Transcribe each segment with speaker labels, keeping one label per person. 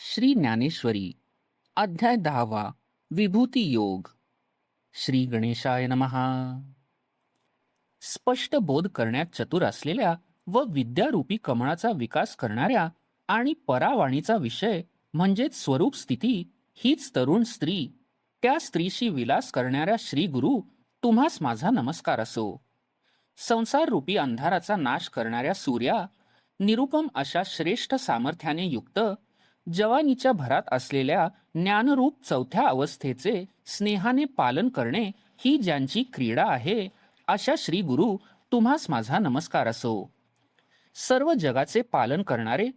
Speaker 1: श्री ज्ञानेश्वरी अध्याय 10वा विभूती योग. श्री गणेशाय नमहा. स्पष्ट बोध करण्यात चतुर असलेल्या व विद्यारूपी कमळाचा विकास करणाऱ्या आणि परावाणीचा विषय म्हणजेच स्वरूप स्थिती हीच तरुण स्त्री, त्या स्त्रीशी विलास करणाऱ्या श्री गुरु तुम्हास माझा नमस्कार असो. संसार रूपी अंधाराचा नाश करणाऱ्या सूर्या, निरुपम अशा श्रेष्ठ सामर्थ्याने युक्त जवानीच्या भरात असलेल्या ज्ञानरूप चौथ्या अवस्थेचे स्नेहाने पालन करणे ही ज्यांची क्रीडा आहे, अशा श्री गुरु तुम्हास माझा नमस्कार असो. सर्व जगाचे पालन करणारे,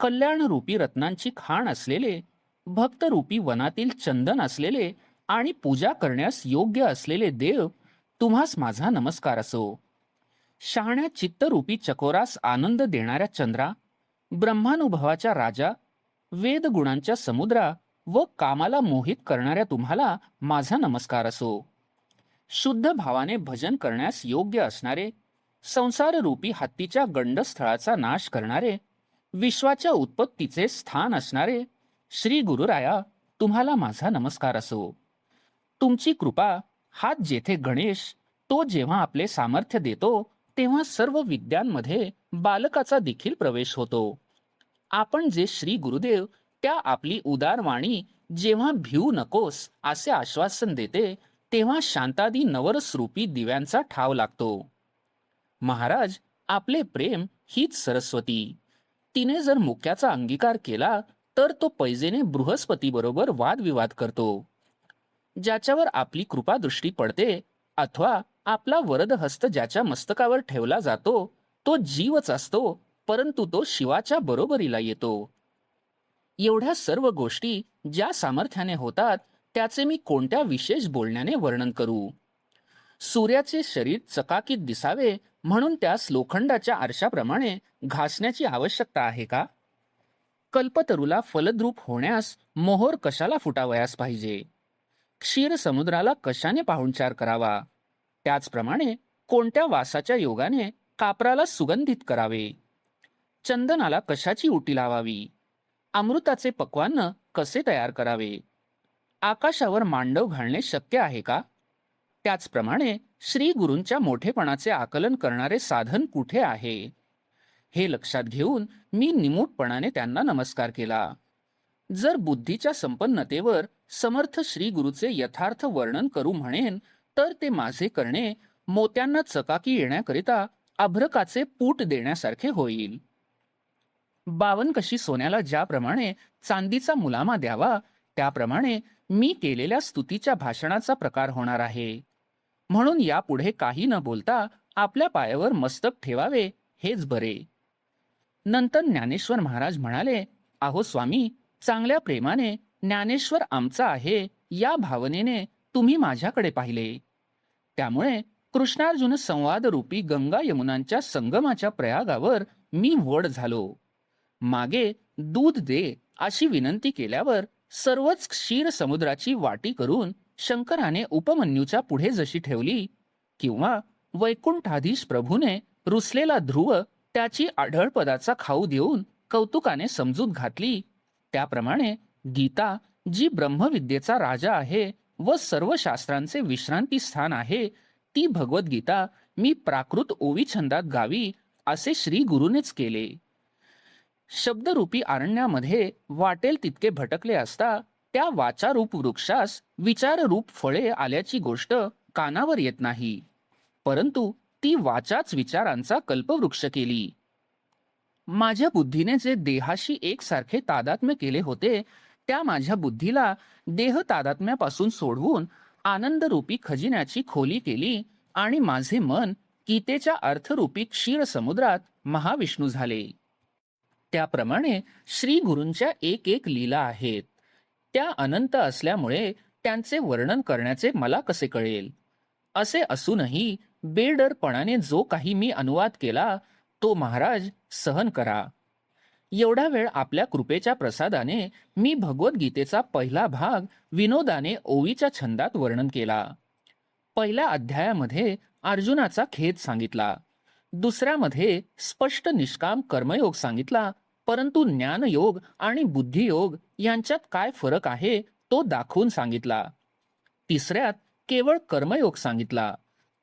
Speaker 1: कल्याणरूपी रत्नांची खाण असलेले, भक्तरूपी वनातील चंदन असलेले आणि पूजा करण्यास योग्य असलेले देव तुम्हास माझा नमस्कार असो. शहाण्या चित्तरूपी चकोरास आनंद देणाऱ्या चंद्रा, ब्रह्मानुभवाच्या राजा, वेद गुणांच्या समुद्रा व कामाला मोहित करणाऱ्या तुम्हाला माझा नमस्कार असो. शुद्ध भावाने भजन करण्यास योग्य असणारे, संसाररूपी हत्तीच्या गंडस्थळाचा नाश करणारे, विश्वाच्या उत्पत्तीचे स्थान असणारे श्री गुरुराया, तुम्हाला माझा नमस्कार असो. तुमची कृपा हात जेथे गणेश, तो जेव्हा आपले सामर्थ्य देतो तेव्हा सर्व विद्यांमध्ये बालकाचा देखील प्रवेश होतो. आपण जे श्री गुरुदेव त्या आपली उदारवाणी जेव्हा भिवू नकोस असे आश्वासन देते, तेव्हा शांतादी नवरसरूपी दिव्यांचा ठाव लागतो. महाराज, आपले प्रेम हीच सरस्वती. तिने जर मुक्याचा अंगीकार केला तर तो पैजेने बृहस्पती बरोबर वादविवाद करतो. ज्याच्यावर आपली कृपा दृष्टी पडते अथवा आपला वरदहस्त ज्याच्या मस्तकावर ठेवला जातो तो जीवच असतो, परंतु तो शिवाच्या बरोबरीला येतो. एवढ्या सर्व गोष्टी ज्या सामर्थ्याने होतात त्याचे मी कोणत्या विशेष बोलण्याने वर्णन करू. सूर्याचे शरीर चकाकीत दिसावे म्हणून त्यास लोखंडाच्या आरशाप्रमाणे घासण्याची आवश्यकता आहे का? कल्पतरूला फलद्रूप होण्यास मोहोर कशाला फुटावयास पाहिजे? क्षीर समुद्राला कशाने पाहुणचार करावा? त्याचप्रमाणे कोणत्या वासाच्या योगाने कापराला सुगंधित करावे? चंदनाला कशाची उटी लावावी? अमृताचे पक्वान्न कसे तयार करावे? आकाशावर मांडव घालणे शक्य आहे का? त्याचप्रमाणे श्री गुरूंच्या मोठेपणाचे आकलन करणारे साधन कुठे आहे? हे लक्षात घेऊन मी निमूटपणाने त्यांना नमस्कार केला. जर बुद्धीच्या संपन्नतेवर समर्थ श्री गुरुचे यथार्थ वर्णन करू म्हणेन तर ते माझे करणे मोत्यांना चकाकी येण्याकरिता अभ्रकाचे पूट देण्यासारखे होईल. बावनकशी सोन्याला ज्याप्रमाणे चांदीचा मुलामा द्यावा त्याप्रमाणे मी केलेल्या स्तुतीच्या भाषणाचा प्रकार होणार आहे. म्हणून यापुढे काही न बोलता आपल्या पायावर मस्तक ठेवावे हेच बरे. नंतर ज्ञानेश्वर महाराज म्हणाले, अहो स्वामी, चांगल्या प्रेमाने ज्ञानेश्वर आमचा आहे या भावनेने तुम्ही माझ्याकडे पाहिले. त्यामुळे कृष्णार्जुन संवाद रूपी गंगा यमुनांच्या संगमाच्या प्रयागावर मी वड झालो. मागे दूध दे अशी विनंती केल्यावर सर्वच क्षीर समुद्राची वाटी करून शंकराने उपमन्यूच्या पुढे जशी ठेवली, किंवा वैकुंठाधीश प्रभूने रुसलेला ध्रुव त्याची आढळपदाचा खाऊ देऊन कौतुकाने समजूत घातली, त्याप्रमाणे गीता, जी ब्रह्मविद्येचा राजा आहे व सर्व शास्त्रांचे विश्रांती स्थान आहे, ती भगवद्गीता मी प्राकृत ओवी छंदात गावी असे श्री गुरुनेच केले. शब्दरूपी अरण्यामध्ये वाटेल तितके भटकले असता त्या वाचारूप वृक्षास विचाररूप फळे आल्याची गोष्ट कानावर येत नाही, परंतु ती वाचाच विचारांचा कल्पवृक्ष केली. माझ्या बुद्धीने जे देहाशी एकसारखे तादात्म्य केले होते त्या माझ्या बुद्धीला देह तादात्म्यापासून सोडवून आनंदरूपी खजिन्याची खोली केली आणि माझे मन गीतेच्या अर्थरूपी क्षीर समुद्रात महाविष्णू झाले. त्याप्रमाणे श्री गुरूंच्या एक एक लीला आहेत. त्या अनंत असल्यामुळे त्यांचे वर्णन करण्याचे मला कसे कळेल? असे असूनही बेडरपणाने जो काही मी अनुवाद केला तो महाराज सहन करा. एवढा वेळ आपल्या कृपेच्या प्रसादाने मी भगवद्गीतेचा पहिला भाग विनोदाने ओवीच्या छंदात वर्णन केला. पहिल्या अध्यायामध्ये अर्जुनाचा खेद सांगितला, दुसऱ्यामध्ये स्पष्ट निष्काम कर्मयोग सांगितला परंतु ज्ञानयोग आणि बुद्धियोग यांच्यात काय फरक आहे तो दाखवून सांगितला. तिसऱ्यात केवळ कर्मयोग सांगितला.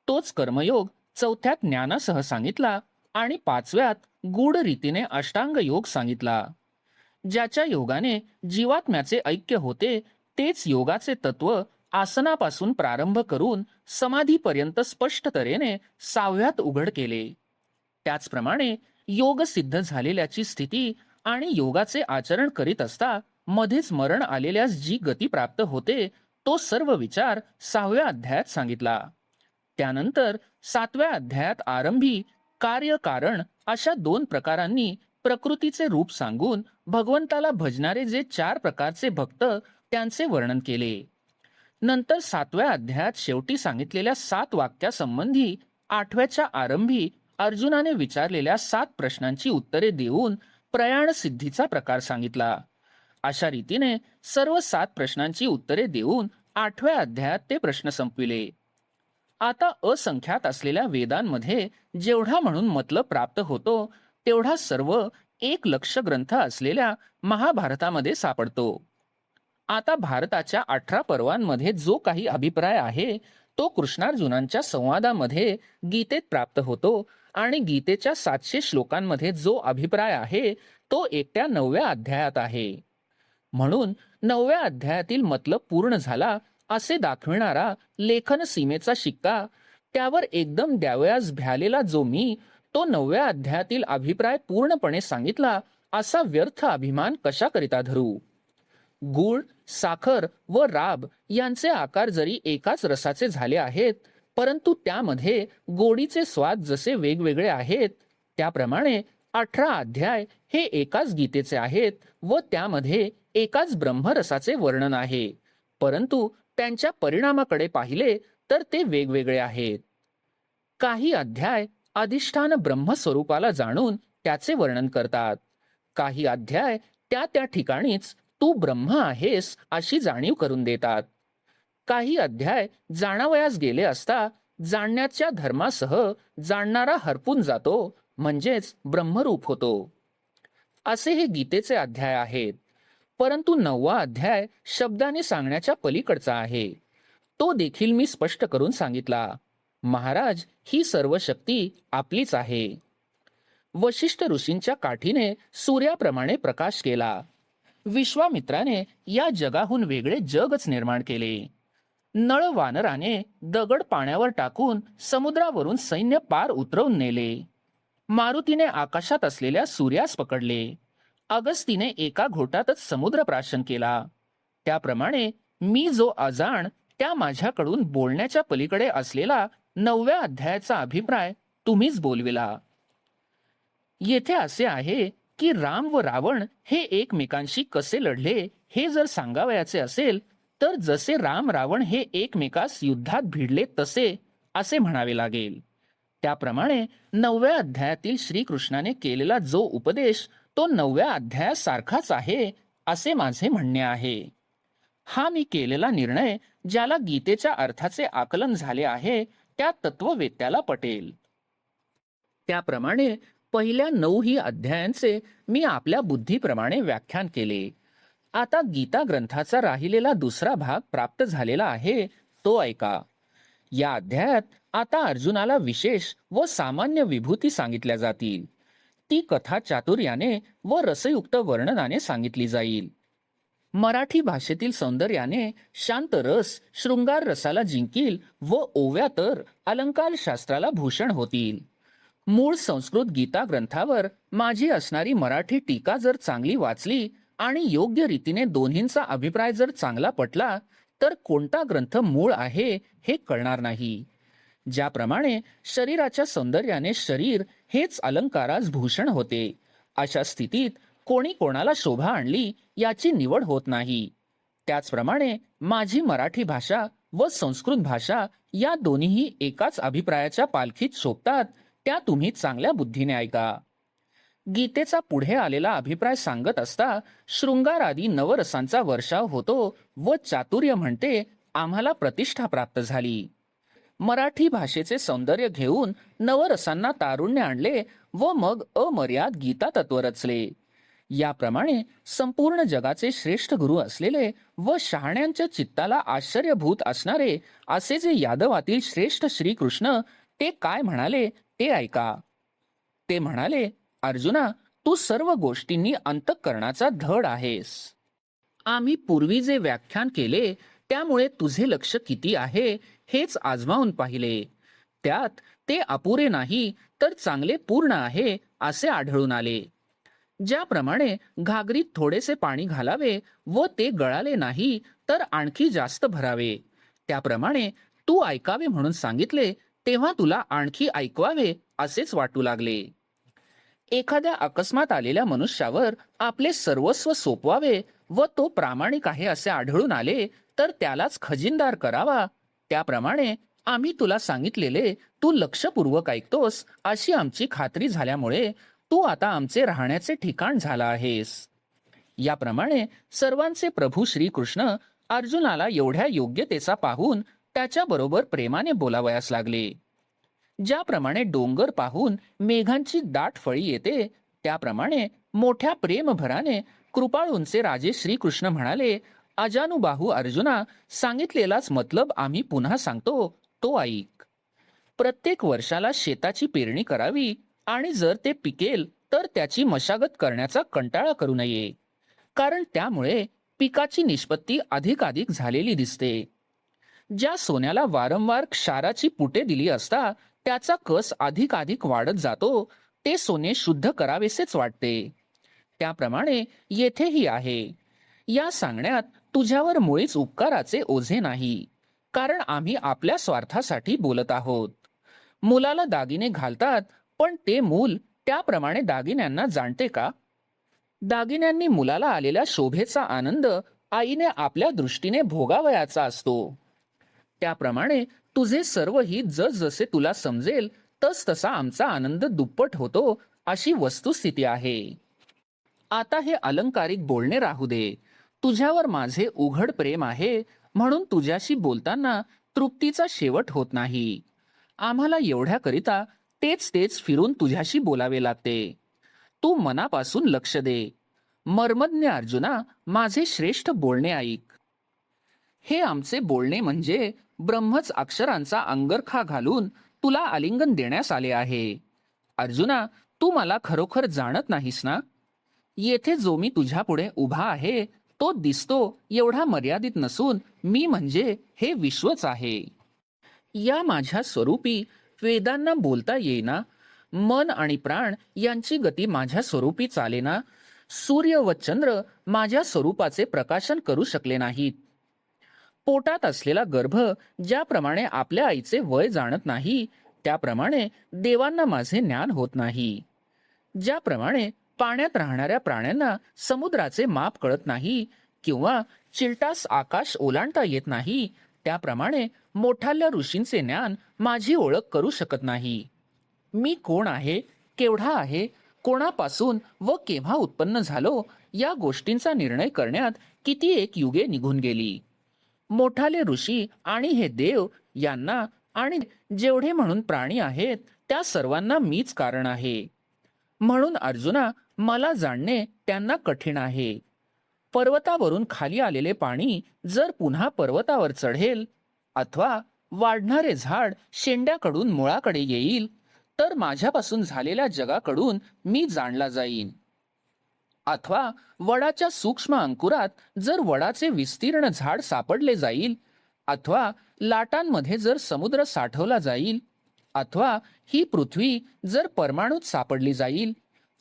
Speaker 1: तोच कर्मयोग चौथ्यात ज्ञानासह सांगितला आणि पाचव्यात गूढ रीतीने अष्टांग योग सांगितला. ज्याच्या योगाने जीवात्म्याचे ऐक्य होते तेच योगाचे तत्व आसनापासून प्रारंभ करून समाधीपर्यंत स्पष्ट तऱ्हेने सहाव्यात उघड केले. त्याचप्रमाणे योग सिद्ध झालेल्याची स्थिती आणि योगाचे आचरण करीत असता मध्येच मरण आलेल्यास जी गती प्राप्त होते तो सर्व विचार 6व्या अध्यायात सांगितला. त्यानंतर 7व्या अध्यायात आरंभी कार्य कारण अशा 2 प्रकारांनी प्रकृतीचे रूप सांगून भगवंताला भजणारे जे 4 प्रकारचे भक्त त्यांचे वर्णन केले. नंतर 7व्या अध्यायात शेवटी सांगितलेल्या 7 वाक्यासंबंधी 8व्याच्या आरंभी अर्जुनाने विचारलेल्या 7 प्रश्नांची उत्तरे देऊन प्रयाण सिद्धीचा प्रकार सांगितला. अशा रीतीने सर्व 7 प्रश्नांची उत्तरे देऊन 8व्या अध्यायात ते प्रश्न संपविले. आता असंख्यात असलेल्या वेदांमध्ये जेवढा म्हणून मतलब प्राप्त होतो तेवढा सर्व 1 लक्ष ग्रंथ असलेल्या महाभारतामध्ये सापडतो. आता भारताच्या 18 पर्वांमध्ये जो काही अभिप्राय आहे तो कृष्णार्जुनांच्या संवादामध्ये गीतेत प्राप्त होतो आणि गीतेच्या 700 श्लोकांमध्ये जो अभिप्राय आहे तो एकट्या 9व्या अध्यायात आहे. म्हणून 9व्या अध्यायातील मतलब पूर्ण झाला असे दाखविणारा लेखन सीमेचा शिक्का त्यावर एकदम द्यावयास भ्यालेला जो मी तो 9व्या अध्यायातील अभिप्राय पूर्णपणे सांगितला असा व्यर्थ अभिमान कशाकरिता धरू. गूळ, साखर व राब यांचे आकार जरी एकाच रसाचे झाले आहेत परंतु त्यामध्ये गोडीचे स्वाद जसे वेगवेगळे आहेत त्याप्रमाणे 18 अध्याय हे एकाच गीतेचे आहेत व त्यामध्ये एकाच ब्रह्मरसाचे वर्णन आहे, परंतु त्यांच्या परिणामाकडे पाहिले तर ते वेगवेगळे आहेत. काही अध्याय अधिष्ठान ब्रह्मस्वरूपाला जाणून त्याचे वर्णन करतात. काही अध्याय त्या ठिकाणीच तू ब्रह्म आहेस अशी जाणीव करून देतात. काही अध्याय जाणावयास गेले असता जाणण्याच्या धर्मासह जाणणारा हरपून जातो म्हणजेच ब्रह्मरूप होतो. असे हे गीतेचे अध्याय आहेत. परंतु 9वा अध्याय शब्दाने सांगण्याच्या पलीकडचा आहे. तो देखील मी स्पष्ट करून सांगितला. महाराज, ही सर्व शक्ती आपलीच आहे. वशिष्ठ ऋषींच्या काठीने सूर्याप्रमाणे प्रकाश केला. विश्वामित्राने या जगाहून वेगळे जगच निर्माण केले. नळ वानराने दगड पाण्यावर टाकून समुद्रावरून सैन्य पार उतरवून नेले. मारुतीने आकाशात असलेल्या सूर्यास पकडले. अगस्तीने एका घोटातच समुद्र प्राशन केला. त्याप्रमाणे मी जो अजाण त्या माझ्याकडून बोलण्याच्या पलीकडे असलेला 9व्या अध्यायाचा अभिप्राय तुम्हीच बोलविला. येथे असे आहे की राम व रावण हे एकमेकांशी कसे लढले हे जर सांगावयाचे असेल तर जसे राम रावण हे एकमेकास युद्धात भिडले तसे असे म्हणावे लागेल. त्याप्रमाणे 9व्या अध्यायातील श्रीकृष्णाने केलेला जो उपदेश तो 9व्या अध्यायासारखाच आहे असे माझे म्हणणे आहे. हा मी केलेला निर्णय ज्याला गीतेच्या अर्थाचे आकलन झाले आहे त्या तत्ववेत्याला पटेल. त्याप्रमाणे पहिल्या 9 अध्यायांचे मी आपल्या बुद्धीप्रमाणे व्याख्यान केले. आता गीता ग्रंथाचा राहिलेला दुसरा भाग प्राप्त झालेला आहे तो ऐका. या अध्यायात आता अर्जुनाला विशेष व सामान्य विभूती सांगितल्या जातील. ती कथा चातुर्याने व रसयुक्त वर्णनाने सांगितली जाईल. मराठी भाषेतील सौंदर्याने शांत रस शृंगार रसाला जिंकील व ओव्या तर अलंकार शास्त्राला भूषण होतील. मूळ संस्कृत गीता ग्रंथावर माझी असणारी मराठी टीका जर चांगली वाचली आणि योग्य रीतीने दोन्हींचा अभिप्राय जर चांगला पटला तर कोणता ग्रंथ मूळ आहे हे कळणार नाही. ज्याप्रमाणे शरीराच्या सौंदर्याने शरीर हेच अलंकारास भूषण होते, अशा स्थितीत कोणी कोणाला शोभा आणली याची निवड होत नाही. त्याचप्रमाणे माझी मराठी भाषा व संस्कृत भाषा या दोन्हीही एकाच अभिप्रायाच्या पालखीत शोभतात. त्या तुम्ही चांगल्या बुद्धीने ऐका. गीतेचा पुढे आलेला अभिप्राय सांगत असता शृंगार आदी नवरसांचा वर्षाव होतो व चातुर्य म्हणते आम्हाला प्रतिष्ठा प्राप्त झाली. मराठी भाषेचे सौंदर्य घेऊन नवरसांना तारुण्य आणले व मग अमर्याद गीता तत्व रचले. याप्रमाणे संपूर्ण जगाचे श्रेष्ठ गुरु असलेले व शहाण्यांच्या चित्ताला आश्चर्यभूत असणारे असे जे यादवातील श्रेष्ठ श्रीकृष्ण ते काय म्हणाले ते ऐका. ते म्हणाले, अर्जुना, तू सर्व गोष्टींनी अंतःकरणाचा धड आहेस. आम्ही पूर्वी जे व्याख्यान केले त्यामुळे तुझे लक्ष किती आहे हेच आजमावून पाहिले. त्यात ते अपुरे नाही तर चांगले पूर्ण आहे असे आढळून आले. ज्याप्रमाणे घागरीत थोडेसे पाणी घालावे व ते गळाले नाही तर आणखी जास्त भरावे, त्याप्रमाणे तू ऐकावे म्हणून सांगितले तेव्हा तुला आणखी ऐकवावे असेच वाटू लागले. एखाद्या अकस्मात आलेल्या मनुष्यावर आपले सर्वस्व सोपवावे व तो प्रामाणिक आहे असे आढळून आले तर त्यालाच खजिनदार करावा, त्याप्रमाणे आम्ही तुला सांगितलेले तू लक्षपूर्वक ऐकतोस अशी आमची खात्री झाल्यामुळे तू आता आमचे राहण्याचे ठिकाण झाला आहेस. याप्रमाणे सर्वांचे प्रभू श्रीकृष्ण अर्जुनाला एवढ्या योग्यतेचा पाहून त्याच्याबरोबर प्रेमाने बोलावयास लागले. ज्याप्रमाणे डोंगर पाहून मेघांची दाट फळी येते त्याप्रमाणे मोठ्या प्रेमभराने कृपाळूंचे राजे श्रीकृष्ण म्हणाले, अजानुबाहू अर्जुना, सांगितलेलाच मतलब आम्ही पुन्हा सांगतो तो ऐक. प्रत्येक वर्षाला शेताची पेरणी करावी आणि जर ते पिकेल तर त्याची मशागत करण्याचा कंटाळा करू नये, कारण त्यामुळे पिकाची निष्पत्ती अधिकाधिक झालेली दिसते. ज्या सोन्याला वारंवार क्षाराची पुटे दिली असता त्याचा कस अधिकाधिक वाढत जातो ते सोने शुद्ध करावेसेच वाटते. त्याप्रमाणे येथेही आहे. या सांगण्यात तुझ्यावर मुळीच उपकाराचे ओझे नाही, कारण आम्ही आपल्या स्वार्थासाठी बोलत आहोत. मुलाला दागिने घालतात पण ते मूल त्याप्रमाणे दागिन्यांना जाणते का? दागिन्यांनी मुलाला आलेल्या शोभेचा आनंद आईने आपल्या दृष्टीने भोगावयाचा असतो. त्याप्रमाणे तुझे सर्व हित जसजसे तुला समजेल तसतसा आमचा आनंद दुप्पट होतो अशी वस्तुस्थिती आहे. आता हे अलंकारिक बोलणे राहू दे. तुझ्यावर माझे उघड प्रेम आहे म्हणून तुझ्याशी बोलताना तृप्तीचा शेवट होत नाही. आम्हाला एवढ्याकरिता तेच तेच फिरून तुझ्याशी बोलावे लागते. तू मनापासून लक्ष दे. मर्मज्ञ अर्जुना, माझे श्रेष्ठ बोलणे ऐक. हे आमचे बोलणे म्हणजे ब्रह्मच अक्षरांचा अंगरखा घालून तुला आलिंगन देण्यास आले आहे. अर्जुना, तू मला खरोखर जाणत नाहीस ना? येथे जो मी तुझ्यापुढे उभा आहे तो दिसतो एवढा मर्यादित नसून मी म्हणजे हे विश्वच आहे. या माझ्या स्वरूपी वेदांना बोलता येईना, मन आणि प्राण यांची गती माझ्या स्वरूपी चालेना, सूर्य व चंद्र माझ्या स्वरूपाचे प्रकाशन करू शकले नाहीत. पोटात असलेला गर्भ ज्याप्रमाणे आपल्या आईचे वय जाणत नाही त्याप्रमाणे देवांना माझे ज्ञान होत नाही. ज्याप्रमाणे पाण्यात राहणाऱ्या प्राण्यांना समुद्राचे माप कळत नाही किंवा चिलटास आकाश ओलांडता येत नाही त्याप्रमाणे मोठाल्या ऋषींचे ज्ञान माझी ओळख करू शकत नाही. मी कोण आहे, केवढा आहे, कोणापासून व केव्हा उत्पन्न झालो या गोष्टींचा निर्णय करण्यात किती एक युगे निघून गेली. मोठाले ऋषी आणि हे देव यांना आणि जेवढे म्हणून प्राणी आहेत त्या सर्वांना मीच कारण आहे. म्हणून अर्जुना, मला जाणणे त्यांना कठीण आहे. पर्वतावरून खाली आलेले पाणी जर पुन्हा पर्वतावर चढेल अथवा वाढणारे झाड शेंड्याकडून मुळाकडे येईल तर माझ्यापासून झालेल्या जगाकडून मी जाणला जाईन. अथवा वडाच्या सूक्ष्म अंकुरात जर वडाचे विस्तीर्ण झाड सापडले जाईल, अथवा लाटांमध्ये जर समुद्र साठवला जाईल, अथवा ही पृथ्वी जर परमाणूत सापडली जाईल,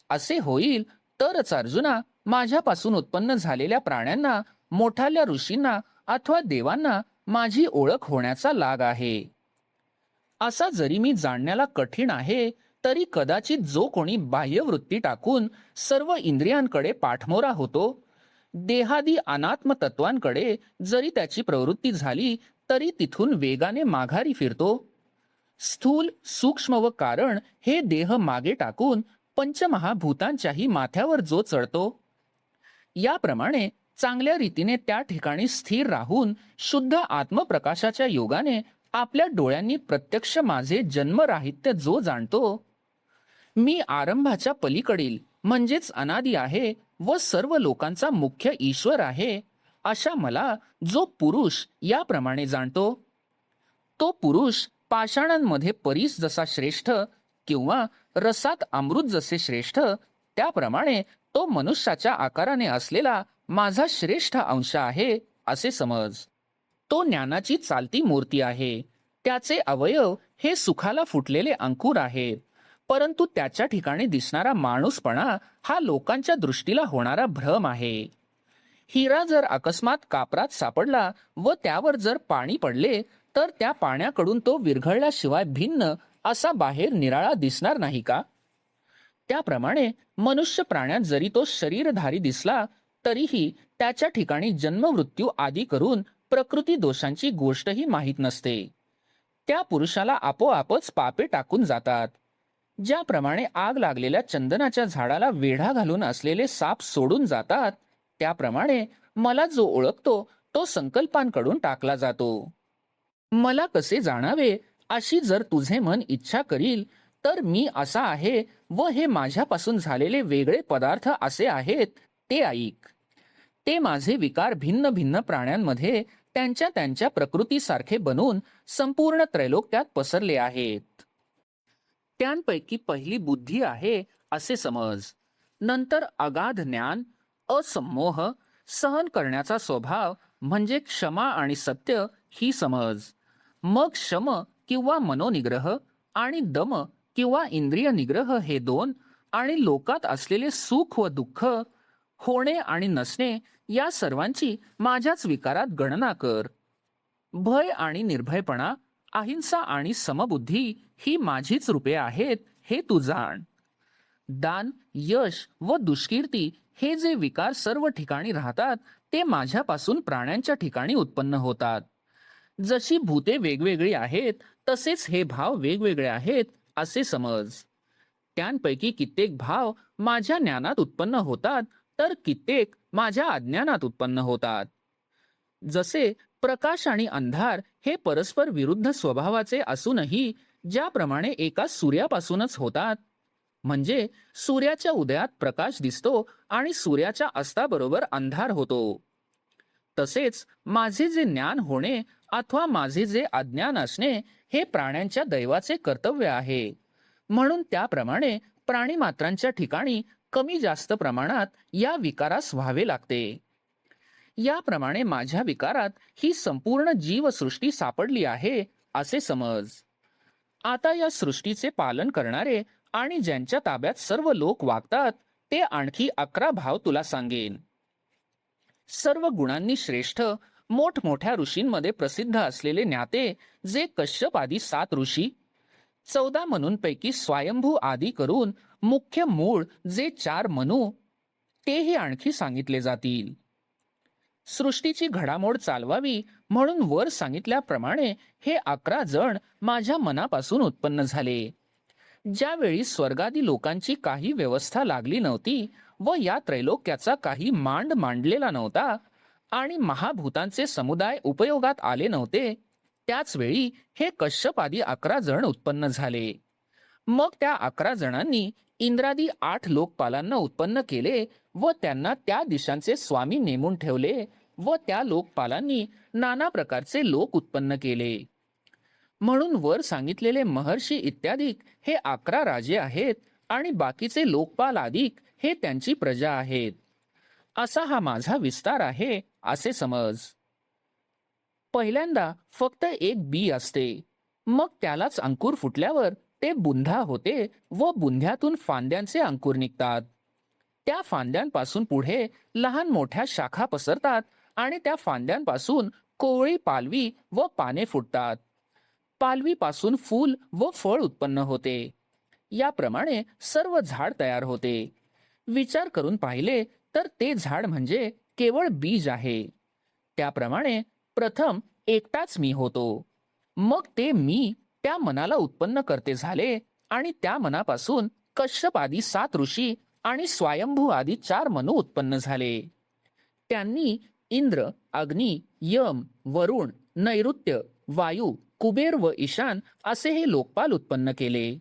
Speaker 1: असे होईल तरच अर्जुना माझ्यापासून उत्पन्न झालेल्या प्राण्यांना, मोठाल्या ऋषींना अथवा देवांना माझी ओळख होण्याचा लाग आहे. असा जरी मी जाणण्याला कठीण आहे तरी कदाचित जो कोणी बाह्यवृत्ती टाकून सर्व इंद्रियांकडे पाठमोरा होतो, देहादी अनात्म तत्वांकडे जरी त्याची प्रवृत्ती झाली तरी तिथून वेगाने माघारी फिरतो, स्थूल, सूक्ष्म व कारण हे देह मागे टाकून पंचमहाभूतांच्याही माथ्यावर जो चढतो, याप्रमाणे चांगल्या रीतीने त्या ठिकाणी स्थिर राहून शुद्ध आत्मप्रकाशाच्या योगाने आपल्या डोळ्यांनी प्रत्यक्ष माझे जन्मराहित्य जो जाणतो, मी आरंभाच्या पलीकडील म्हणजेच अनादी आहे व सर्व लोकांचा मुख्य ईश्वर आहे, अशा मला जो पुरुष याप्रमाणे जाणतो, तो पुरुष पाषाणांमध्ये परीस जसा श्रेष्ठ किंवा रसात अमृत जसे श्रेष्ठ, त्याप्रमाणे तो मनुष्याच्या आकाराने असलेला माझा श्रेष्ठ अंश आहे असे समज. तो ज्ञानाची चालती मूर्ती आहे. त्याचे अवयव हे सुखाला फुटलेले अंकुर आहेत, परंतु त्याच्या ठिकाणी दिसणारा माणूसपणा हा लोकांच्या दृष्टीला होणारा भ्रम आहे. हिरा जर अकस्मात कापरात सापडला व त्यावर जर पाणी पडले, तर त्या पाण्याकडून तो विरघळल्याशिवाय भिन्न असा बाहेर निराळा दिसणार नाही का? त्याप्रमाणे मनुष्य प्राण्यात जरी तो शरीरधारी दिसला, तरीही त्याच्या ठिकाणी जन्ममृत्यू आदी करून प्रकृती दोषांची गोष्टही माहीत नसते. त्या पुरुषाला आपोआपच पापे टाकून जातात. ज्याप्रमाणे आग लागलेल्या चंदनाच्या झाडाला वेढा घालून असलेले साप सोडून जातात, त्याप्रमाणे मला जो ओळखतो तो संकल्पांकडून टाकला जातो. मला कसे जाणावे अशी जर तुझे मन इच्छा करील, तर मी असा आहे व हे माझ्यापासून झालेले वेगळे पदार्थ असे आहेत ते ऐक. ते माझे विकार भिन्न भिन्न प्राण्यांमध्ये त्यांच्या त्यांच्या प्रकृतीसारखे बनून संपूर्ण त्रैलोक्यात पसरले आहेत. त्यांपैकी पहिली बुद्धी आहे असे समज. नंतर अगाध ज्ञान, असमोह, सहन करण्याचा स्वभाव म्हणजे क्षमा आणि सत्य ही समज. मग शम किंवा मनोनिग्रह आणि दम किंवा इंद्रिय निग्रह हे दोन, आणि लोकात असलेले सुख व दुःख, होणे आणि नसणे या सर्वांची माझ्याच विकारात गणना कर. भय आणि निर्भयपणा, अहिंसा आणि समबुद्धी ही माझीच रूपे आहेत हे तू जाण. दान, यश व दुष्कीर्ती हे जे विकार सर्व ठिकाणी राहतात, ते माझ्यापासून प्राण्यांच्या ठिकाणी उत्पन्न होतात. जशी भूते वेगवेगळी आहेत, तसेच हे भाव वेगवेगळे आहेत असे समज. त्यांपैकी कित्येक भाव माझ्या ज्ञानात उत्पन्न होतात, तर कित्येक माझ्या अज्ञानात उत्पन्न होतात. जसे प्रकाश आणि अंधार हे परस्पर विरुद्ध स्वभावाचे असूनही ज्याप्रमाणे एका सूर्यापासूनच होतात, म्हणजे सूर्याच्या उदयात प्रकाश दिसतो आणि सूर्याच्या अस्ताबरोबर अंधार होतो, तसेच माझे जे ज्ञान होणे अथवा माझे जे अज्ञान असणे हे प्राण्यांच्या दैवाचे कर्तव्य आहे. म्हणून त्याप्रमाणे प्राणीमात्रांच्या ठिकाणी कमी जास्त प्रमाणात या विकारास व्हावे लागते. याप्रमाणे माझ्या विकारात ही संपूर्ण जीवसृष्टी सापडली आहे असे समज. आता या सृष्टीचे पालन करणारे आणि ज्यांच्या ताब्यात सर्व लोक वागतात, ते आणखी 11 भाव तुला सांगेन. सर्व गुणांनी श्रेष्ठ, मोठमोठ्या ऋषींमध्ये प्रसिद्ध असलेले ज्ञाते जे कश्यप आदी 7 ऋषी, 14 मनूंपैकी स्वयंभू आदी करून मुख्य मूळ जे 4 मनू, तेही आणखी सांगितले जातील. सृष्टीची घडामोड चालवावी म्हणून वर सांगितल्याप्रमाणे हे 11 जण माझ्या मनापासून उत्पन्न झाले. ज्यावेळी स्वर्गादी लोकांची काही व्यवस्था लागली नव्हती व या त्रैलोक्याचा काही मांड मांडलेला नव्हता आणि महाभूतांचे समुदाय उपयोगात आले नव्हते, त्याच वेळी हे कश्यपादी 11 जण उत्पन्न झाले. मग त्या 11 जणांनी इंद्रादी 8 लोकपालांना उत्पन्न केले व त्यांना त्या दिशांचे स्वामी नेमून ठेवले व त्या लोकपालांनी नाना प्रकारचे लोक उत्पन्न केले. म्हणून वर सांगितलेले महर्षी इत्यादी हे 11 राजे आहेत आणि बाकीचे लोकपाल आदिक हे त्यांची प्रजा आहेत. असा हा माझा विस्तार आहे असे समज. पहिल्यांदा फक्त एक बी असते, मग त्यालाच अंकुर फुटल्यावर ते बुंधा होते व बुंध्यातून फांद्यांचे अंकुर निघतात. त्या फांद्यांपासून पुढे लहान मोठ्या शाखा पसरतात आणि त्या फांद्यांपासून कोवळी पालवी व पाने फुटतात. पालवीपासून फूल व फळ उत्पन्न होते. याप्रमाणे सर्व झाड तयार होते. विचार करून पाहिले तर ते झाड म्हणजे केवळ बीज आहे. त्याप्रमाणे प्रथम एकटाच मी होतो. मग ते मी त्या मनाला उत्पन्न करते झाले आणि त्या मनापासून कश्यप आदी 7 ऋषी आणि स्वयंभू आदी 4 मनू उत्पन्न झाले. त्यांनी इंद्र, अग्नी, यम, वरुण, नैऋत्य, वायू, कुबेर व ईशान असे हे लोकपाल उत्पन्न केले.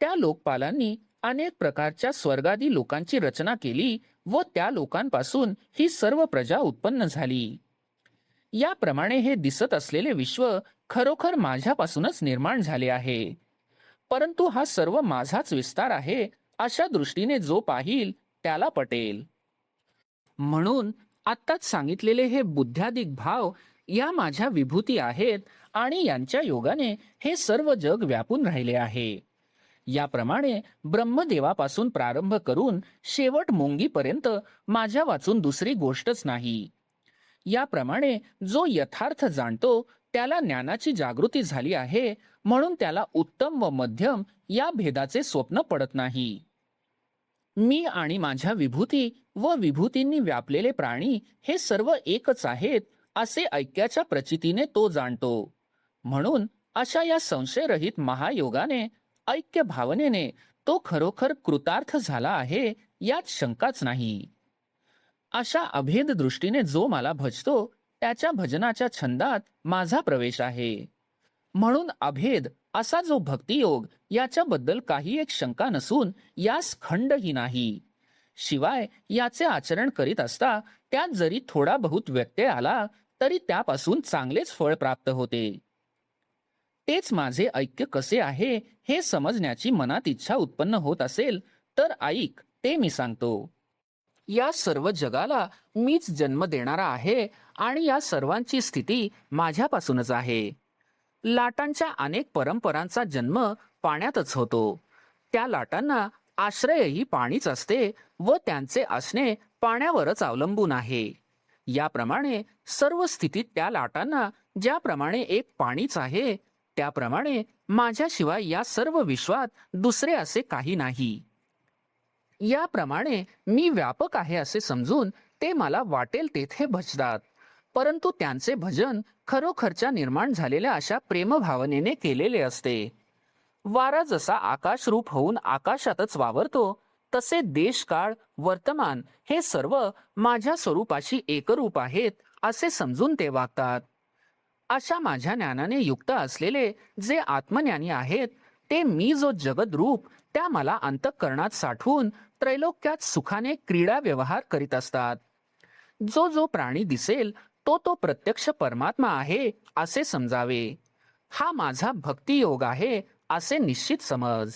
Speaker 1: त्या लोकपालांनी अनेक प्रकारच्या स्वर्गादी लोकांची रचना केली व त्या लोकांपासून ही सर्व प्रजा उत्पन्न झाली. याप्रमाणे हे दिसत असलेले विश्व खरोखर माझ्यापासूनच निर्माण झाले आहे. परंतु हा सर्व माझाच विस्तार आहे अशा दृष्टीने जो पाहिल त्याला पटेल. म्हणून आत्ताच सांगितलेले हे बुद्ध्यादिक भाव या माझ्या विभूती आहेत आणि यांच्या योगाने हे सर्व जग व्यापून राहिले आहे. याप्रमाणे ब्रह्मदेवापासून प्रारंभ करून शेवट मुंगीपर्यंत माझ्या वाचून दुसरी गोष्टच नाही. याप्रमाणे जो यथार्थ जाणतो त्याला ज्ञानाची जागृती झाली आहे, म्हणून त्याला उत्तम व मध्यम या भेदाचे स्वप्न पडत नाही. मी आणि माझ्या विभूती व विभूतींनी व्यापलेले प्राणी हे सर्व एकच आहेत असे ऐक्याच्या प्रचितीने तो जाणतो. म्हणून अशा या संशयरहित महायोगाने ऐक्य भावनेने तो खरोखर कृतार्थ झाला आहे यात शंकाच नाही. अशा अभेद दृष्टीने जो मला भजतो त्याच्या भजनाच्या छंदात माझा प्रवेश आहे. म्हणून अभेद असा जो भक्तियोग याच्याबद्दल काही एक शंका नसून यास खंडही नाही. शिवाय याचे आचरण करीत असता त्यात जरी थोडा बहुत व्यत्यय आला तरी त्यापासून चांगलेच फळ प्राप्त होते. तेच माझे ऐक्य कसे आहे हे समजण्याची मनात इच्छा उत्पन्न होत असेल तर ऐक, ते मी सांगतो. या सर्व जगाला मीच जन्म देणारा आहे आणि या सर्वांची स्थिती माझ्यापासूनच आहे. लाटांच्या अनेक परंपरांचा जन्म पाण्यातच होतो. त्या लाटांना आश्रयही पाणीच असते व त्यांचे असणे पाण्यावरच अवलंबून आहे. याप्रमाणे सर्व स्थितीत त्या लाटांना ज्याप्रमाणे एक पाणीच आहे त्याप्रमाणे माझ्याशिवाय या सर्व विश्वात दुसरे असे काही नाही. याप्रमाणे मी व्यापक आहे असे समजून ते मला वाटेल तेथे भजतात, परंतु त्यांचे भजन खरोखरच्या निर्माण झालेल्या अशा प्रेमभावनेने केलेले असते. वारा जसा आकाशरूप होऊन आकाशातच वावरतो तसे देश काळ वर्तमान हे सर्व माझ्या स्वरूपाशी एकरूप आहेत असे समजून ते वागतात. अशा माझ्या ज्ञानाने युक्त असलेले जे आत्मज्ञानी आहेत ते मी जो जगद्रूप त्या मला अंतःकरणात साठवून त्रैलोक्यात सुखाने क्रीडा व्यवहार करीत असतात. जो जो प्राणी दिसेल तो तो प्रत्यक्ष परमात्मा आहे असे समजावे. हा माझा भक्तियोग आहे असे निश्चित समज.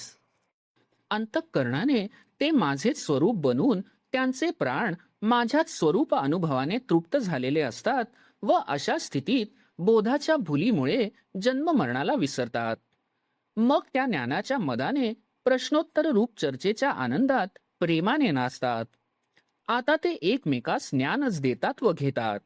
Speaker 1: अंतःकरणाने ते माझे स्वरूप बनून त्यांचे प्राण माझ्याच स्वरूप अनुभवाने तृप्त झालेले असतात व अशा स्थितीत बोधाच्या भुलीमुळे जन्म मरणाला विसरतात. मग त्या ज्ञानाच्या मदाने प्रश्नोत्तर रूप चर्चेच्या आनंदात प्रेमाने नाचतात. आता ते एकमेकास ज्ञानच देतात व घेतात.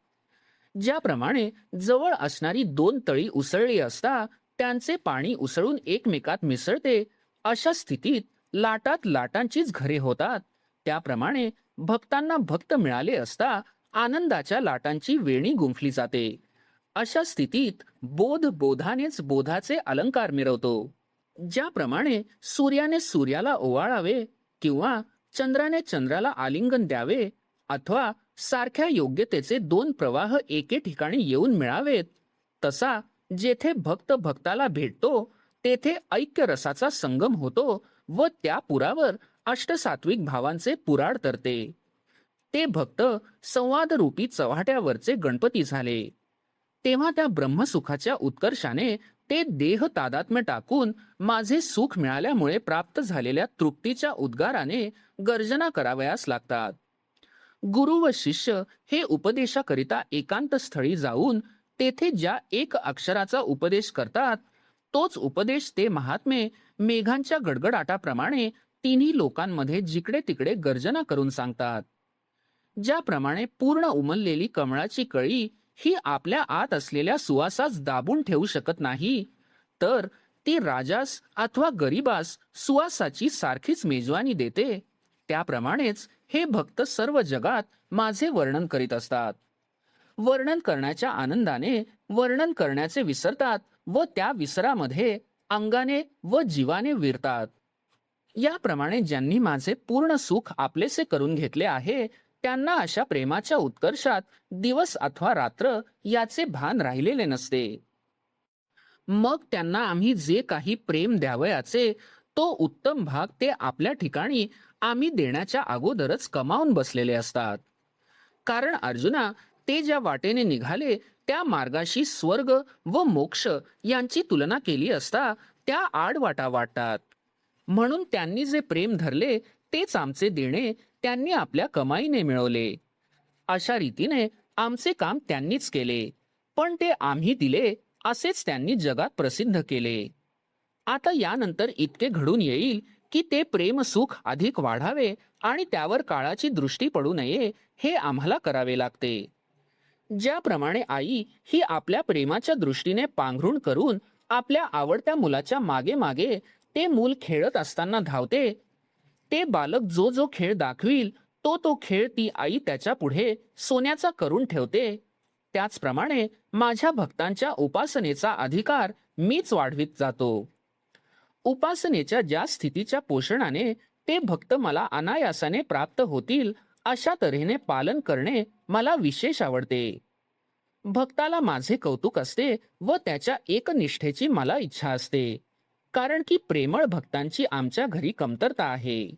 Speaker 1: ज्याप्रमाणे जवळ असणारी दोन तळी उसळली असता त्यांचे पाणी उसळून एकमेकात मिसळते, अशा स्थितीत लाटात लाटांचीच घरे होतात. त्याप्रमाणे भक्तांना भक्त मिळाले असता आनंदाच्या लाटांची वेणी गुंफली जाते. अशा स्थितीत बोध बोधानेच बोधाचे अलंकार मिरवतो. ज्याप्रमाणे सूर्याने सूर्याला ओवाळावे किंवा चंद्राने चंद्राला आलिंगन द्यावे अथवा सारख्या योग्यतेचे दोन प्रवाह एके ठिकाणी येऊन मिळावेत, तसा जेथे भक्त भक्ताला भेटतो तेथे ऐक्य रसाचा संगम होतो व त्या पुरावर अष्टसात्विक भावांचे पुराड तरते. ते भक्त संवादरूपी चव्हाट्यावरचे गणपती झाले. तेव्हा त्या ब्रह्मसुखाच्या उत्कर्षाने ते देह तादात्म्य टाकून माझे सुख मिळाल्यामुळे प्राप्त झालेल्या तृप्तीच्या उद्गाराने गर्जना करावयास लागतात. गुरु व शिष्य हे उपदेशाकरिता एकांत स्थळी जाऊन तेथे ज्या एक अक्षराचा उपदेश करतात तोच उपदेश ते महात्मे मेघांच्या गडगडाटाप्रमाणे तिन्ही लोकांमध्ये जिकडे तिकडे गर्जना करून सांगतात. ज्याप्रमाणे पूर्ण उमललेली कमळाची कळी ही आपल्या आत असलेल्या सुवासास दाबून ठेवू शकत नाही, तर ती राजास अथवा गरीबास सुवासाची सारखीच मेजवानी देते, त्याप्रमाणेच हे भक्त सर्व जगात माझे वर्णन करीत असतात. वर्णन करण्याच्या आनंदाने वर्णन करण्याचे विसरतात व त्या विसरामध्ये अंगाने व जीवाने विरतात. याप्रमाणे ज्यांनी माझे पूर्ण सुख आपलेसे करून घेतले आहे त्यांना अशा प्रेमाच्या उत्कर्षात दिवस अथवा रात्र याचे भान राहिलेले नसते. मग त्यांना आम्ही जे काही प्रेम द्यावयाचे तो उत्तम भाग ते आपल्या ठिकाणी आम्ही देण्याच्या अगोदरच कमावून बसलेले असतात. कारण अर्जुना, ते ज्या वाटेने निघाले त्या मार्गाशी स्वर्ग व मोक्ष यांची तुलना केली असता त्या आडवाटा वाटतात. म्हणून त्यांनी जे प्रेम धरले तेच आमचे देणे त्यांनी आपल्या कमाईने मिळवले. अशा रीतीने आमचे काम त्यांनीच केले, पण ते आम्ही दिले असेच त्यांनी जगात प्रसिद्ध केले. आता यानंतर इतके घडून येईल की ते प्रेमसुख अधिक वाढावे आणि त्यावर काळाची दृष्टी पडू नये हे आम्हाला करावे लागते. ज्याप्रमाणे आई ही आपल्या प्रेमाच्या दृष्टीने पांघरूण करून आपल्या आवडत्या मुलाच्या मागे मागे ते मूल खेळत असताना धावते, ते बालक जो जो खेळ दाखवील तो तो खेळ ती आई त्याच्या पुढे सोन्याचा करून ठेवते, त्याचप्रमाणे माझ्या भक्तांच्या उपासनेचा अधिकार मीच वाढवित जातो. उपासनेच्या ज्या स्थितीच्या पोषणाने ते भक्त मला अनायासाने प्राप्त होतील अशा तऱ्हेने पालन करणे मला विशेष आवडते. भक्ताला माझे कौतुक असते व त्याच्या एकनिष्ठेची मला इच्छा असते, कारण की प्रेमळ भक्तांची आमच्या घरी कमतरता आहे.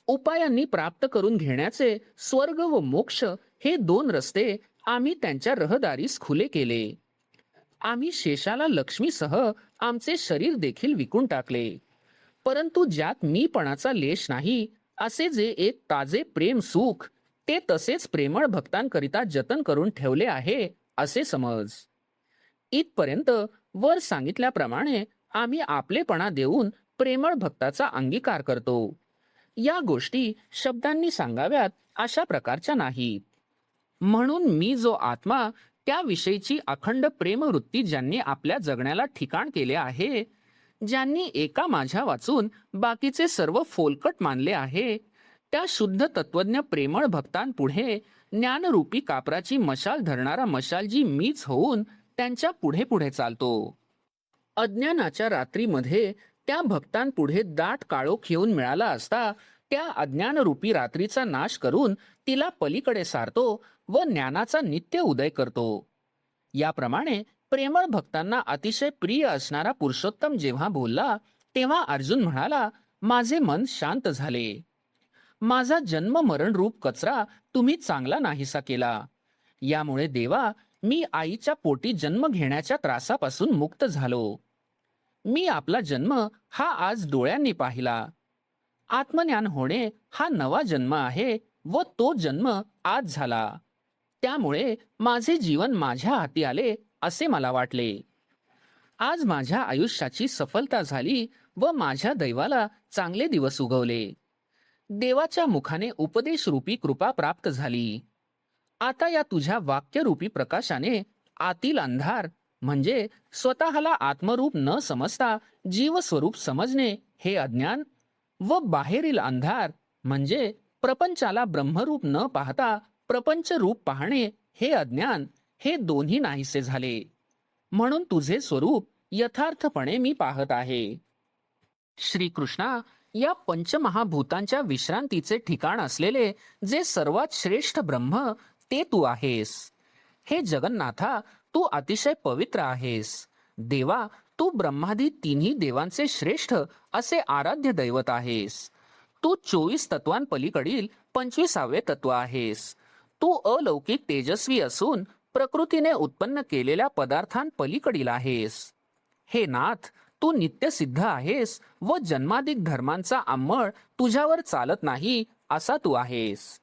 Speaker 1: उपायांनी प्राप्त करून घेण्याचे स्वर्ग व मोक्ष हे दोन रस्ते आम्ही त्यांच्या रहदारीस खुले केले. आम्ही शेषाला लक्ष्मीसह आमचे शरीर देखील विकून टाकले, परंतु ज्यात मीपणाचा लेश नाही असे जे एक ताजे प्रेम सुख ते तसेच प्रेमळ भक्तांकरिता जतन करून ठेवले आहे असे समज. इथपर्यंत वर सांगितल्याप्रमाणे आम्ही आपलेपणा देऊन प्रेमळ भक्ताचा अंगीकार करतो. या गोष्टी शब्दांनी सांगाव्यात अशा प्रकारच्या नाहीत. म्हणून मी जो आत्मा त्याविषयीची अखंड प्रेमवृत्ती ज्यांनी आपल्या जगण्याला ठिकाण केले आहे, ज्यांनी एका माझ्या वाचून बाकीचे सर्व फोलकट मानले आहे, त्या शुद्ध तत्वज्ञ प्रेमळ भक्तांपुढे ज्ञानरूपी कापराची मशाल धरणारा मशालजी मीच होऊन त्यांच्या पुढे पुढे चालतो. अज्ञानाच्या रात्रीमध्ये त्या भक्तांपुढे दाट काळोख येऊन मिळाला असता त्या अज्ञानरूपी रात्रीचा नाश करून तिला पलीकडे सारतो व ज्ञानाचा नित्य उदय करतो. याप्रमाणे प्रेमळ भक्तांना अतिशय प्रिय असणारा पुरुषोत्तम जेव्हा बोलला तेव्हा अर्जुन म्हणाला, माझे मन शांत झाले. माझा जन्म मरण रूप कचरा तुम्ही चांगला नाहीसा केला. यामुळे देवा, मी आईच्या पोटी जन्म घेण्याच्या त्रासापासून मुक्त झालो. मी आपला जन्म हा आज डोळ्यांनी पाहिला. आत्मज्ञान होणे हा नवा जन्म आहे व तो जन्म आज झाला. त्यामुळे माझे जीवन माझ्या हाती आले असे मला वाटले. आज माझ्या आयुष्याची सफलता झाली व माझ्या दैवाला चांगले दिवस उगवले. देवाच्या मुखाने उपदेश रूपी कृपा प्राप्त झाली. आता या तुझ्या वाक्यरूपी प्रकाशाने आतील अंधार म्हणजे स्वतःला आत्मरूप न समजता जीवस्वरूप समजणे हे अज्ञान व बाहेरील अंधार म्हणजे प्रपंचाला ब्रह्मरूप न पाहता प्रपंच रूप पाहणे हे अज्ञान, हे दोन्ही नाहीसे झाले. म्हणून तुझे स्वरूप यथार्थपणे मी पाहत आहे. श्रीकृष्णा, या पंचमहाभूतांच्या विश्रांतीचे ठिकाण असलेले जे सर्वात श्रेष्ठ ब्रह्म ते तू आहेस. हे जगन्नाथा, तू अतिशय पवित्र आहेस. देवा, तू ब्रह्मादी तिन्ही देवांचे श्रेष्ठ असे आराध्य दैवत आहेस. तू 24 तत्वांपलीकडील 25वे तत्व आहेस. तू अलौकिक तेजस्वी असून प्रकृतीने उत्पन्न केलेल्या पदार्थांपलीकडील आहेस. हे नाथ, तू नित्यसिद्ध आहेस व जन्माधिक धर्मांचा अंमळ तुझ्यावर चालत नाही असा तू आहेस.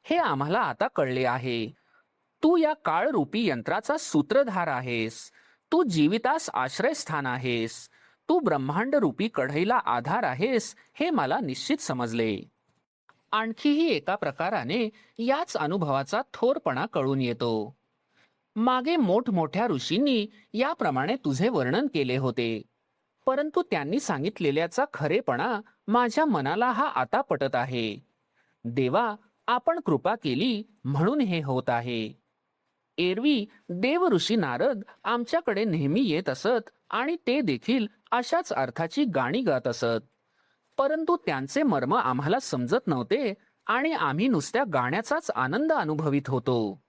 Speaker 1: हे आम्हाला आता कळले आहे. तू या काळरूपी यंत्राचा सूत्रधार आहेस. तू जीवितास आश्रयस्थान आहेस. तू ब्रह्मांड रूपी कढईला आधार आहेस हे मला निश्चित समजले. आणखीही एका प्रकाराने याच अनुभवाचा थोरपणा कळून येतो. मागे मोठमोठ्या ऋषींनी याप्रमाणे तुझे वर्णन केले होते, परंतु त्यांनी सांगितलेल्याचा खरेपणा माझ्या मनाला हा आता पटत आहे. देवा, आपण कृपा केली म्हणून हे होत आहे. एरवी देव ऋषी नारद आमच्याकडे नेहमी येत असत आणि ते देखील अशाच अर्थाची गाणी गात असत, परंतु त्यांचे मर्म आम्हाला समजत नव्हते आणि आम्ही नुसत्या गाण्याचाच आनंद अनुभवित होतो.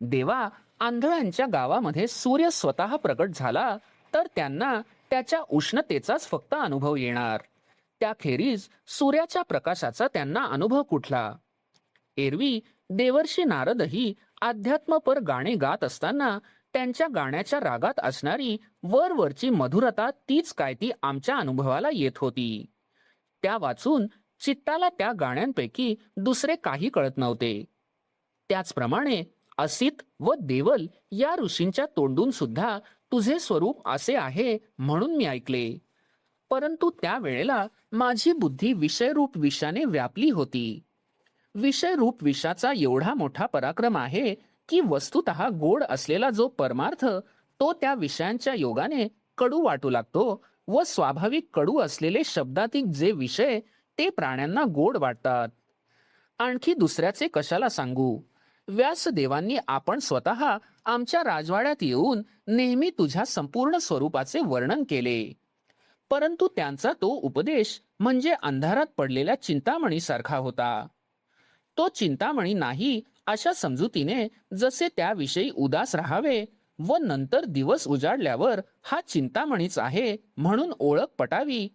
Speaker 1: देवा, आंधळ्यांच्या गावामध्ये सूर्य स्वतः प्रकट झाला तर त्यांना त्याच्या उष्णतेचाच फक्त अनुभव येणार. त्याखेरीज सूर्याच्या प्रकाशाचा त्यांना अनुभव कुठला? एरवी देवर्षी नारदही अध्यात्मपर गाणे गात असताना त्यांच्या गाण्याच्या रागात असणारी वरवरची मधुरता तीच काय ती आमच्या अनुभवाला येत होती. त्या वाचून चित्ताला त्या गाण्यांपैकी दुसरे काही कळत नव्हते. त्याचप्रमाणे असित व देवल या ऋषींच्या तोंडून सुद्धा तुझे स्वरूप असे आहे म्हणून मी ऐकले. परंतु त्या वेळेला माझी बुद्धी विषयरूप विषाने व्यापली होती. विषयरूप विषाचा एवढा मोठा पराक्रम आहे की वस्तुतः गोड असलेला जो परमार्थ तो त्या विषयांच्या योगाने कडू वाटू लागतो व स्वाभाविक कडू असलेले शब्दातिक जे विषय ते प्राण्यांना गोड वाटतात. आणखी दुसऱ्याचे कशाला सांगू? व्यासदेवांनी आपण स्वतः आमच्या राजवाड्यात येऊन नेहमी तुझ्या संपूर्ण स्वरूपाचे वर्णन केले. परंतु त्यांचा तो उपदेश म्हणजे अंधारात पडलेल्या चिंतामणीसारखा होता. तो चिंतामणी नाही अशा समजुतीने जसे त्याविषयी उदास राहावे व नंतर दिवस उजाडल्यावर हा चिंतामणीच आहे म्हणून ओळख पटावी,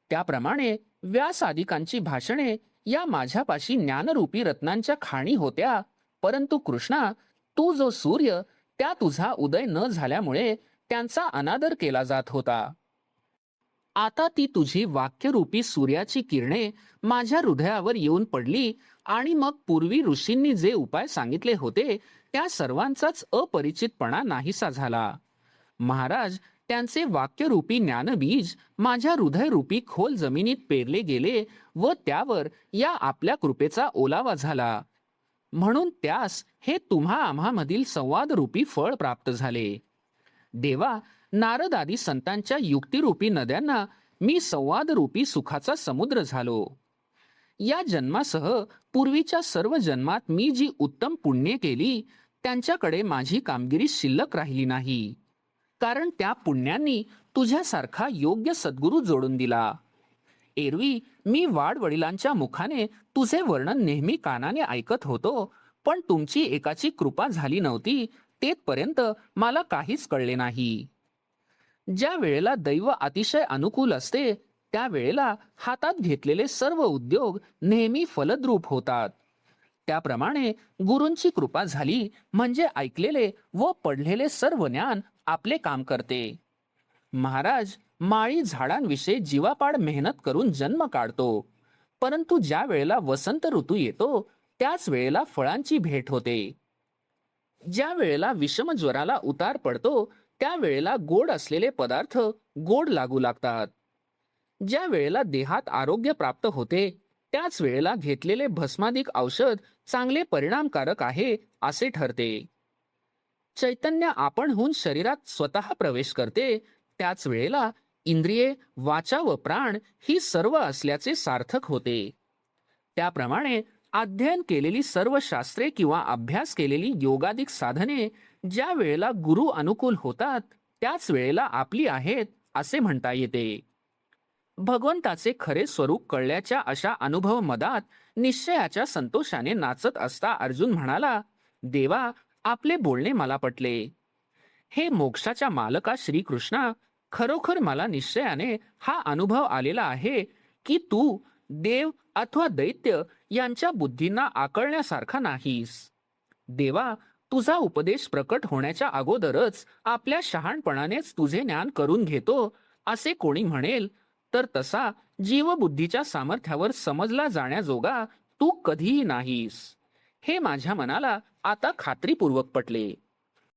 Speaker 1: त्याप्रमाणे व्यासादिकांची भाषणे या माझ्यापाशी ज्ञानरूपी रत्नांच्या खाणी होत्या. परंतु कृष्णा, तू जो सूर्य त्या तुझा उदय न झाल्यामुळे त्यांचा अनादर केला जात होता. आता ती तुझी वाक्यरूपी सूर्याची किरणे माझ्या हृदयावर येऊन पडली आणि मग पूर्वी ऋषींनी जे उपाय सांगितले होते त्या सर्वांचाच अपरिचितपणा नाहीसा झाला. महाराज, त्यांचे वाक्यरूपी ज्ञानबीज माझ्या हृदयरूपी खोल जमिनीत पेरले गेले व त्यावर या आपल्या कृपेचा ओलावा झाला. म्हणून त्यास हे तुम्हा आम्हामधील संवादरूपी फळ प्राप्त झाले. देवा, नारद आदी संतांच्या युक्तिरूपी नद्यांना मी संवादरूपी सुखाचा समुद्र झालो. या जन्मासह पूर्वीच्या सर्व जन्मात मी जी उत्तम पुण्ये केली त्यांच्याकडे माझी कामगिरी शिल्लक राहिली नाही, कारण त्या पुण्यांनी तुझ्यासारखा योग्य सद्गुरू जोडून दिला. एरवी मी वाडवडिलांच्या मुखाने तुझे वर्णन नेहमी कानाने ऐकत होतो, पण तुमची एकाची कृपा झाली नव्हती तेथपर्यंत मला काहीच कळले नाही. ज्या वेळेला दैव अतिशय अनुकूल असते त्या वेळेला हातात घेतलेले सर्व उद्योग नेहमी फलद्रूप होतात. त्याप्रमाणे गुरूंची कृपा झाली म्हणजे ऐकलेले व पढलेले सर्व ज्ञान आपले काम करते. महाराज, माळी झाडांविषयी जीवापाड मेहनत करून जन्म काढतो, परंतु ज्या वेळेला वसंत ऋतू येतो त्याच वेळेला फळांची भेट होते. ज्या वेळेला विषम ज्वराला उतार पडतो त्या वेळेला गोड असलेले पदार्थ गोड लागू लागतात. ज्या वेळेला देहात आरोग्य प्राप्त होते त्याच वेळेला घेतलेले भस्मादिक औषध चांगले परिणामकारक आहे असे ठरते. चैतन्य आपणहून शरीरात स्वतः प्रवेश करते त्याच वेळेला इंद्रिये, वाचा व प्राण ही सर्व असल्याचे सार्थक होते. त्याप्रमाणे अध्ययन केलेली सर्व शास्त्रे किंवा अभ्यास केलेली योगादिक साधने ज्या वेळेला गुरु अनुकूल होतात त्याच वेळेला आपली आहेत असे म्हणता येते. भगवंताचे खरे स्वरूप कळल्याच्या अशा अनुभव मदात निश्चयाच्या संतोषाने नाचत असता अर्जुन म्हणाला, देवा, आपले बोलणे मला पटले. हे मोक्षाच्या मालका श्रीकृष्णा, खरोखर मला निश्चयाने हा अनुभव आलेला आहे की तू देव अथवा दैत्य यांच्या बुद्धींना आकळण्यासारखा नाहीस. देवा, तुझा उपदेश प्रकट होण्याच्या अगोदरच आपल्या शहाणपणानेच तुझे ज्ञान करून घेतो असे कोणी म्हणेल तर तसा जीवबुद्धीच्या सामर्थ्यावर समजला जाण्याजोगा तू कधीही नाहीस. हे माझ्या मनाला आता खात्रीपूर्वक पटले.